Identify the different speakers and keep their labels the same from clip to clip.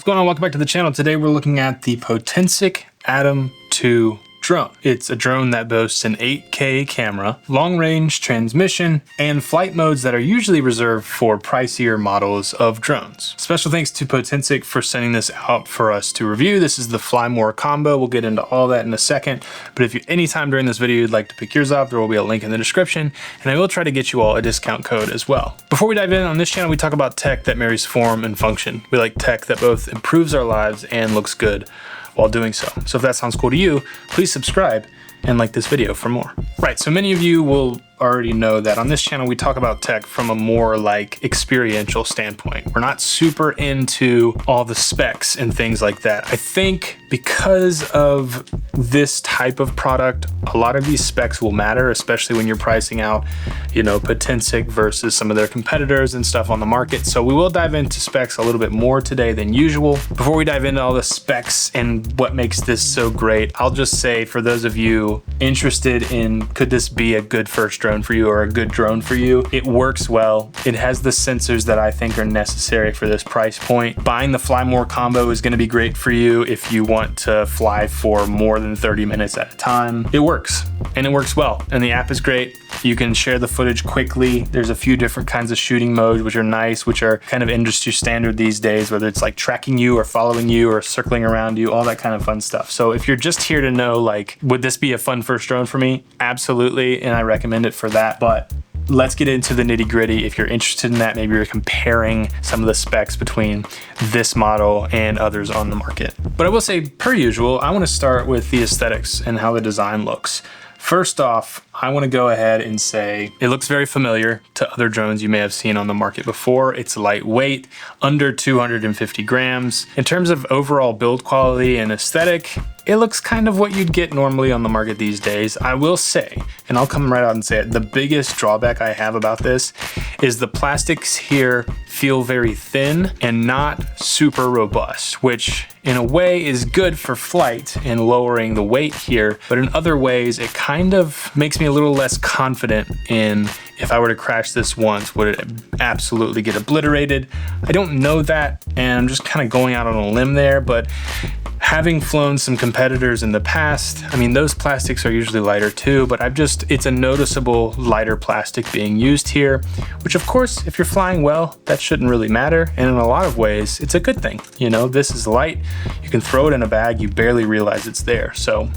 Speaker 1: What's going on? Welcome back to the channel. Today we're looking at the Potensic Atom 2 drone. It's a drone that boasts an 8K camera, long-range transmission, and flight modes that are usually reserved for pricier models of drones. Special thanks to Potensic for sending this out for us to review. This is the Fly More combo. We'll get into all that in a second, but if you anytime during this video you'd like to pick yours up, there will be a link in the description, and I will try to get you all a discount code as well. Before we dive in, on this channel we talk about tech that marries form and function. We like tech that both improves our lives and looks good while doing so. So if that sounds cool to you, please subscribe and like this video for more. Right, so many of you will already know that on this channel we talk about tech from a more like experiential standpoint. We're not super into all the specs and things like that. I think because of this type of product, a lot of these specs will matter, especially when you're pricing out, you know, Potensic versus some of their competitors and stuff on the market. So we will dive into specs a little bit more today than usual. Before we dive into all the specs and what makes this so great, I'll just say for those of you interested in could this be a good first drone for you or a good drone for you, it works well. It has the sensors that I think are necessary for this price point. Buying the Fly More combo is going to be great for you if you want to fly for more than 30 minutes at a time. It works, and it works well, and the app is great. You can share the footage quickly. There's a few different kinds of shooting modes which are nice, which are kind of industry standard these days, whether it's like tracking you or following you or circling around you, all that kind of fun stuff. So if you're just here to know, like, would this be a fun first drone for me? Absolutely, and I recommend it for that. But let's get into the nitty gritty. If you're interested in that, maybe you're comparing some of the specs between this model and others on the market. But I will say, per usual, I want to start with the aesthetics and how the design looks. First off, I want to go ahead and say it looks very familiar to other drones you may have seen on the market before. It's lightweight, under 250 grams. In terms of overall build quality and aesthetic, it looks kind of what you'd get normally on the market these days. I will say, and I'll come right out and say it, the biggest drawback I have about this is the plastics here feel very thin and not super robust, which in a way is good for flight and lowering the weight here, but in other ways it kind of makes me a little less confident in if I were to crash this once, would it absolutely get obliterated? I don't know that, and I'm just kind of going out on a limb there, but having flown some competitors in the past, I mean, those plastics are usually lighter too, but it's a noticeable lighter plastic being used here, which of course, if you're flying well, that shouldn't really matter. And in a lot of ways, it's a good thing. You know, this is light, you can throw it in a bag, you barely realize it's there. So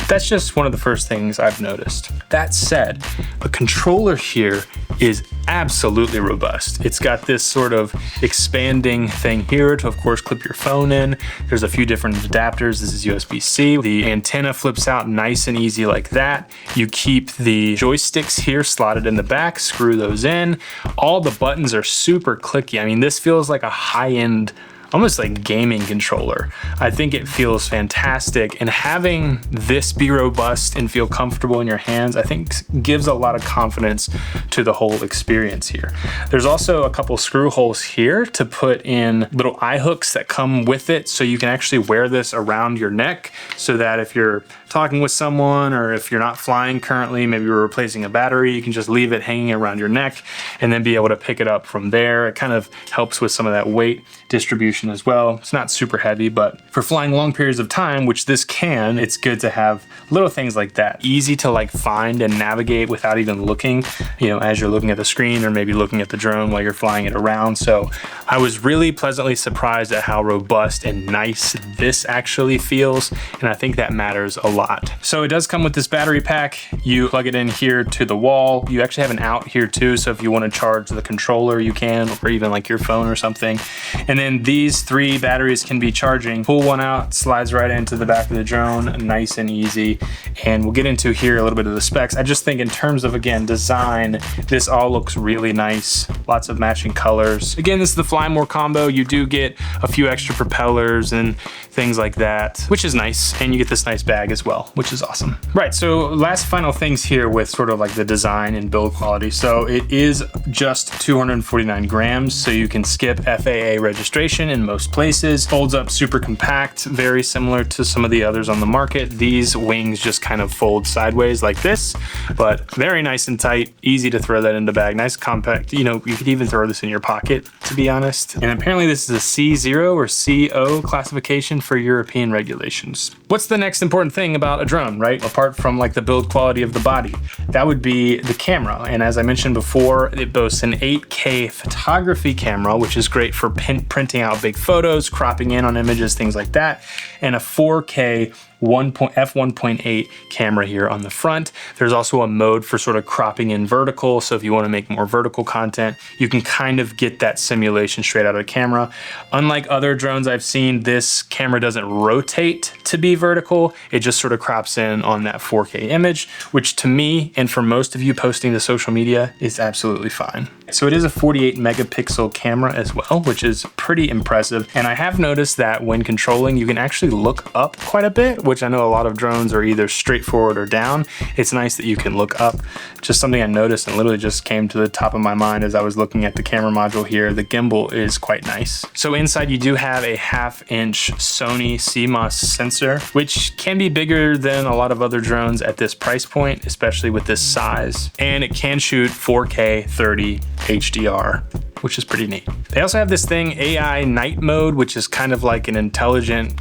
Speaker 1: that's just one of the first things I've noticed. That said, the controller here is absolutely robust. It's got this sort of expanding thing here to, of course, clip your phone in. There's a few different adapters. This is USB-C. The antenna flips out nice and easy like that. You keep the joysticks here slotted in the back, screw those in. All the buttons are super clicky. I mean, this feels like a high-end, almost like gaming controller. I think it feels fantastic, and having this be robust and feel comfortable in your hands, I think gives a lot of confidence to the whole experience here. There's also a couple screw holes here to put in little eye hooks that come with it, so you can actually wear this around your neck, so that if you're talking with someone or if you're not flying currently, maybe you're replacing a battery, you can just leave it hanging around your neck and then be able to pick it up from there. It kind of helps with some of that weight distribution as well. It's not super heavy, but for flying long periods of time, which this can, it's good to have little things like that. Easy to like find and navigate without even looking, you know, as you're looking at the screen or maybe looking at the drone while you're flying it around. So I was really pleasantly surprised at how robust and nice this actually feels, and I think that matters a lot. So it does come with this battery pack. You plug it in here to the wall. You actually have an out here too, so if you want to charge the controller, you can, or even like your phone or something. And then these 3 batteries can be charging. Pull one out, slides right into the back of the drone, nice and easy. And we'll get into here a little bit of the specs. I just think in terms of, again, design, this all looks really nice. Lots of matching colors. Again, this is the Fly More combo. You do get a few extra propellers and things like that, which is nice. And you get this nice bag as well, which is awesome. Right, so last final things here with sort of like the design and build quality. So it is just 249 grams, so you can skip FAA registration and in most places. Folds up super compact, very similar to some of the others on the market. These wings just kind of fold sideways like this, but very nice and tight, easy to throw that in the bag. Nice compact, you know, you could even throw this in your pocket, to be honest. And apparently this is a C0 or CO classification for European regulations. What's the next important thing about a drone, right? Apart from like the build quality of the body, that would be the camera. And as I mentioned before, it boasts an 8K photography camera, which is great for printing out big photos, cropping in on images, things like that, and a 4K f1.8 camera here on the front. There's also a mode for sort of cropping in vertical. So if you want to make more vertical content, you can kind of get that simulation straight out of the camera. Unlike other drones I've seen, this camera doesn't rotate to be vertical. It just sort of crops in on that 4K image, which to me, and for most of you posting to social media, is absolutely fine. So it is a 48 megapixel camera as well, which is pretty impressive. And I have noticed that when controlling, you can actually look up quite a bit, which I know a lot of drones are either straightforward or down. It's nice that you can look up. Just something I noticed and literally just came to the top of my mind as I was looking at the camera module here. The gimbal is quite nice. So inside you do have a 1/2-inch Sony CMOS sensor, which can be bigger than a lot of other drones at this price point, especially with this size. And it can shoot 4K 30 HDR, which is pretty neat. They also have this thing, AI night mode, which is kind of like an intelligent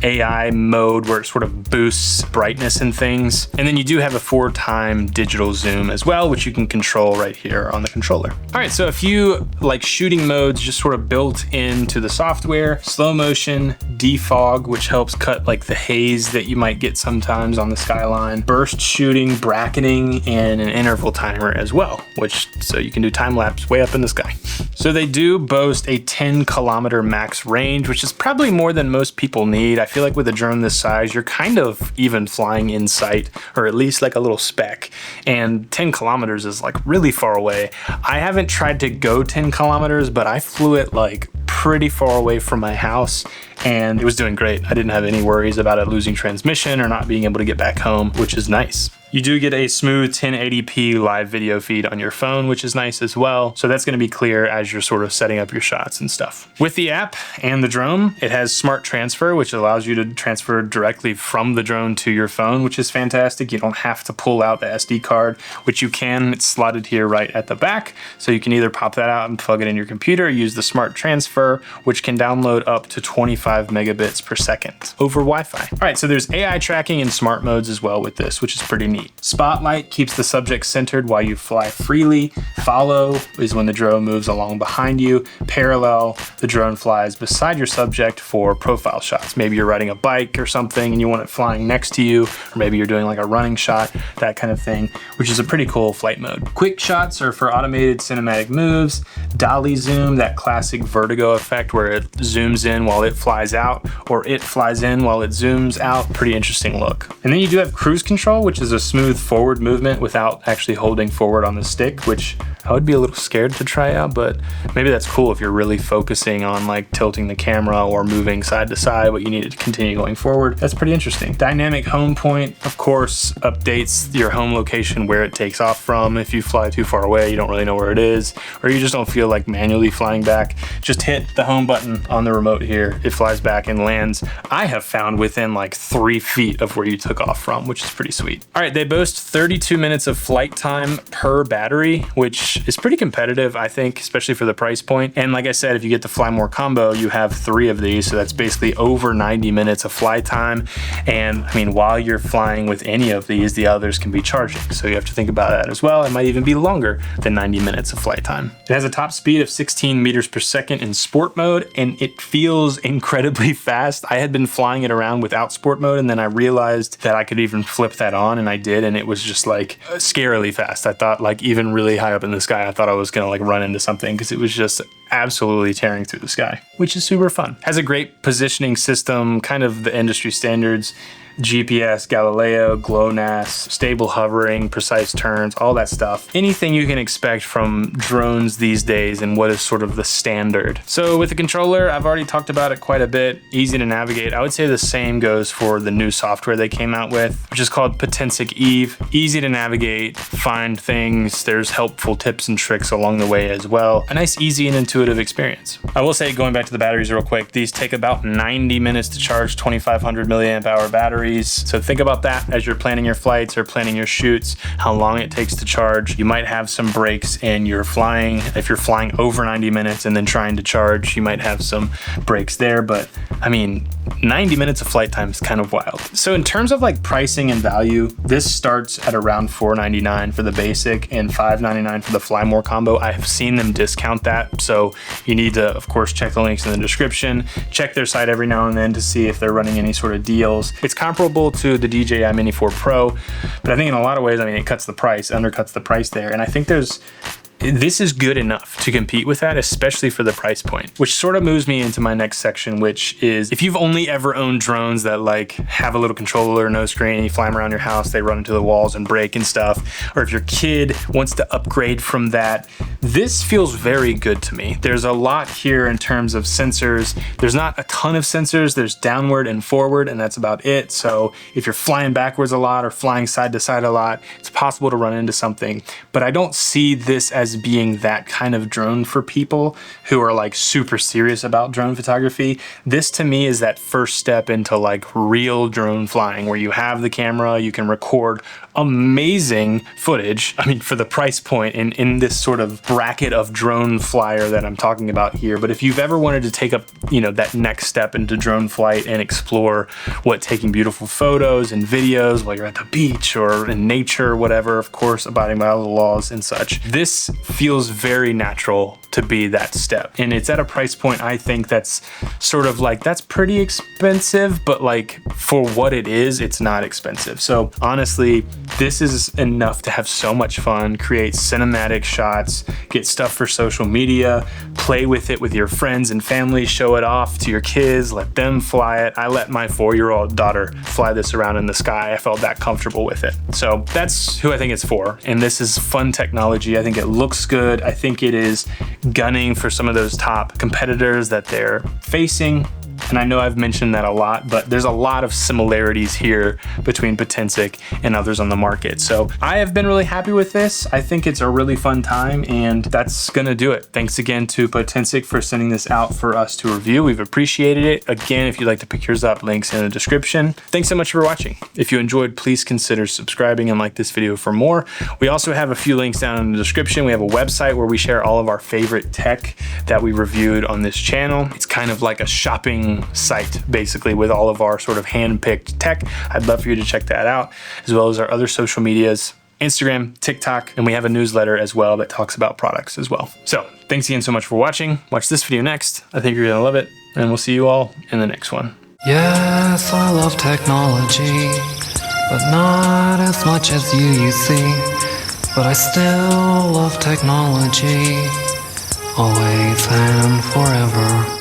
Speaker 1: AI mode where it sort of boosts brightness and things. And then you do have a 4-time digital zoom as well, which you can control right here on the controller. All right, so a few like shooting modes just sort of built into the software. Slow motion, defog, which helps cut like the haze that you might get sometimes on the skyline. Burst shooting, bracketing, and an interval timer as well, which so you can do time lapse way up in the sky. So they do boast a 10-kilometer max range, which is probably more than most people need. I feel like with a drone this size, you're kind of even flying in sight, or at least like a little speck. And 10 kilometers is like really far away. I haven't tried to go 10 kilometers, but I flew it like pretty far away from my house and it was doing great. I didn't have any worries about it losing transmission or not being able to get back home, which is nice. You do get a smooth 1080p live video feed on your phone, which is nice as well. So that's going to be clear as you're sort of setting up your shots and stuff. With the app and the drone, it has smart transfer, which allows you to transfer directly from the drone to your phone, which is fantastic. You don't have to pull out the SD card, which you can. It's slotted here right at the back. So you can either pop that out and plug it in your computer, or use the smart transfer, which can download up to 25 megabits per second over Wi-Fi. All right, so there's AI tracking and smart modes as well with this, which is pretty neat. Spotlight keeps the subject centered while you fly freely. Follow is when the drone moves along behind you. Parallel, the drone flies beside your subject for profile shots. Maybe you're riding a bike or something and you want it flying next to you, or maybe you're doing like a running shot, that kind of thing, which is a pretty cool flight mode. Quick shots are for automated cinematic moves. Dolly zoom, that classic vertigo effect where it zooms in while it flies out, or it flies in while it zooms out. Pretty interesting look. And then you do have cruise control, which is a smooth forward movement without actually holding forward on the stick, which I would be a little scared to try out, but maybe that's cool if you're really focusing on like tilting the camera or moving side to side, but you need it to continue going forward. That's pretty interesting. Dynamic home point, of course, updates your home location where it takes off from. If you fly too far away, you don't really know where it is, or you just don't feel like manually flying back, just hit the home button on the remote here. It flies back and lands, I have found, within like 3 feet of where you took off from, which is pretty sweet. All right, they boast 32 minutes of flight time per battery, which is pretty competitive, I think, especially for the price point. And like I said, if you get the Fly More combo, you have 3 of these, so that's basically over 90 minutes of flight time. And I mean, while you're flying with any of these, the others can be charging, so you have to think about that as well. It might even be longer than 90 minutes of flight time. It has a top speed of 16 meters per second in sport mode, and it feels incredibly fast. I had been flying it around without sport mode, and then I realized that I could even flip that on, and I did, and it was just like scarily fast. I thought, like, even really high up in the sky, I thought I was gonna like run into something because it was just absolutely tearing through the sky, which is super fun. Has a great positioning system, kind of the industry standards. GPS, Galileo, GLONASS, stable hovering, precise turns, all that stuff. Anything you can expect from drones these days and what is sort of the standard. So with the controller, I've already talked about it quite a bit. Easy to navigate. I would say the same goes for the new software they came out with, which is called Potensic Eve. Easy to navigate, find things. There's helpful tips and tricks along the way as well. A nice, easy and intuitive intuitive experience. I will say, going back to the batteries real quick, these take about 90 minutes to charge, 2,500 milliamp hour batteries. So think about that as you're planning your flights or planning your shoots, how long it takes to charge. You might have some breaks in your flying. If you're flying over 90 minutes and then trying to charge, you might have some breaks there. But I mean, 90 minutes of flight time is kind of wild. So in terms of like pricing and value, this starts at around $499 for the basic and $599 for the Fly More combo. I have seen them discount that. So you need to, of course, check the links in the description, check their site every now and then to see if they're running any sort of deals. It's comparable to the DJI Mini 4 Pro, but I think in a lot of ways, I mean, it undercuts the price there. And I think this is good enough to compete with that, especially for the price point, which sort of moves me into my next section, which is if you've only ever owned drones that like have a little controller, no screen, you fly them around your house, they run into the walls and break and stuff, or if your kid wants to upgrade from that, this feels very good to me. There's a lot here in terms of sensors. There's not a ton of sensors. There's downward and forward, and that's about it. So if you're flying backwards a lot or flying side to side a lot, it's possible to run into something, but I don't see this as being that kind of drone for people who are like super serious about drone photography. This to me is that first step into like real drone flying where you have the camera, you can record amazing footage. I mean, for the price point and in this sort of bracket of drone flyer that I'm talking about here. But if you've ever wanted to take up, you know, that next step into drone flight and explore what taking beautiful photos and videos while you're at the beach or in nature, whatever, of course, abiding by all the laws and such, this feels very natural to be that step. And it's at a price point, I think, that's sort of like, that's pretty expensive, but like for what it is, it's not expensive. So honestly, this is enough to have so much fun, create cinematic shots, get stuff for social media, play with it with your friends and family, show it off to your kids, let them fly it. I let my 4-year-old daughter fly this around in the sky. I felt that comfortable with it. So that's who I think it's for. And this is fun technology. I think it looks good. I think it is gunning for some of those top competitors that they're facing. And I know I've mentioned that a lot, but there's a lot of similarities here between Potensic and others on the market. So I have been really happy with this. I think it's a really fun time, and that's gonna do it. Thanks again to Potensic for sending this out for us to review. We've appreciated it. Again, if you'd like to pick yours up, links in the description. Thanks so much for watching. If you enjoyed, please consider subscribing and like this video for more. We also have a few links down in the description. We have a website where we share all of our favorite tech that we reviewed on this channel. It's kind of like a shopping site, basically, with all of our sort of hand-picked tech. I'd love for you to check that out, as well as our other social medias, Instagram, TikTok, and we have a newsletter as well that talks about products as well. So thanks again so much for watching. Watch this video next. I think you're gonna love it, and we'll see you all in the next one.
Speaker 2: Yes, I love technology, but not as much as you see. But I still love technology, always and forever.